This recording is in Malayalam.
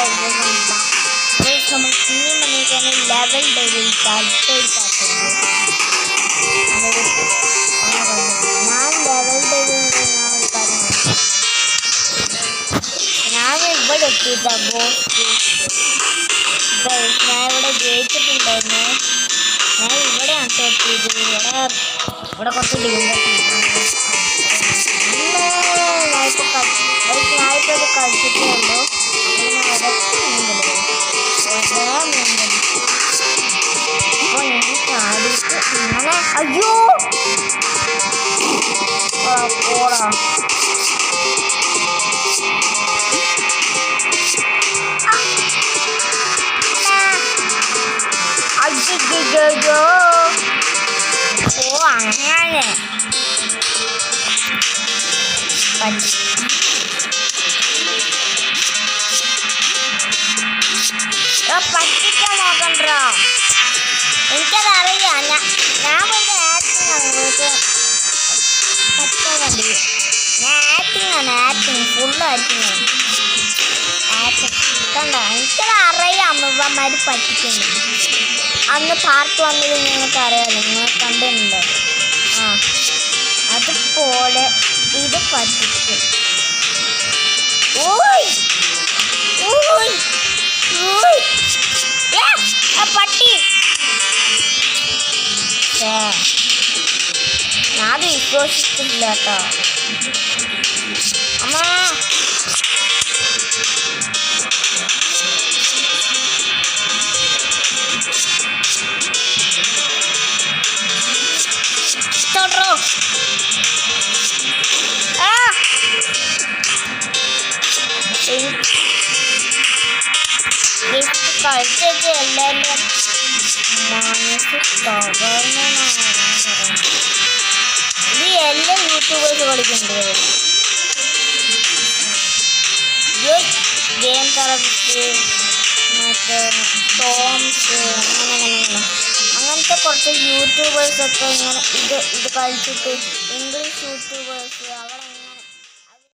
നമ്മൾ പിന്നെ വന്നിരിക്കുകയാണ് ലെവൽ ഡെവിൽ ഞാൻ ലെവൽ ഡെവിൽ ഞാൻ ഇവിടെ എത്തിയിട്ട ബോസ് ഞാൻ ഇവിടെ ജയിച്ചിട്ടുണ്ടായിരുന്നു. ഞാൻ ഇവിടെയാണ് എത്തിയത്. ഇവിടെ കുറച്ച് ഞാനിപ്പോൾ ഇത് കളിച്ചിട്ടേ ഉള്ളൂ. അപ്പോൾ ഞാൻ ചാടിയിട്ട് ഇങ്ങനെ അയ്യോ പോടാ അയ്യോ ഓ അങ്ങനെ പറ്റിക്കാൻ നോക്കണ്ടോ? എനിക്കതറിയാം. ഞാൻ ഒരു ആക്ടിങ് ആണ് പറ്റാൻ വേണ്ടി. ഞാൻ ആക്ടിങ് ഫുള്ള് ആക്ടിങ് കണ്ട. എനിക്കത് അറിയാം ഇവന്മാർ പറ്റിക്കുന്നു. അന്ന് പാർട്ട് വന്നത് നിങ്ങൾക്ക് അറിയാമല്ലോ, നിങ്ങൾ കണ്ടിട്ടുണ്ടോ? ആ അതുപോലെ ഇത് പറ്റിക്കും. ഓയ് ഓയ് ഓയ് പട്ടി ഞാനത് വിശ്വസിച്ചില്ല കേട്ടോ. അമ്മ തൊടോ കളിച്ചൊക്കെ എല്ലാവരും മനസ്സ് തകർന്നാണ്. ഇത് എല്ലാ യൂട്യൂബേഴ്സ് കളിക്കുന്നത്. ഗെയിം തെറപ്പിസ്റ്റ് മറ്റേ ടോംസ് അങ്ങനത്തെ കുറച്ച് യൂട്യൂബേഴ്സൊക്കെ ഇങ്ങനെ ഇത് കളിച്ചിട്ട് ഇംഗ്ലീഷ് യൂട്യൂബേഴ്സ്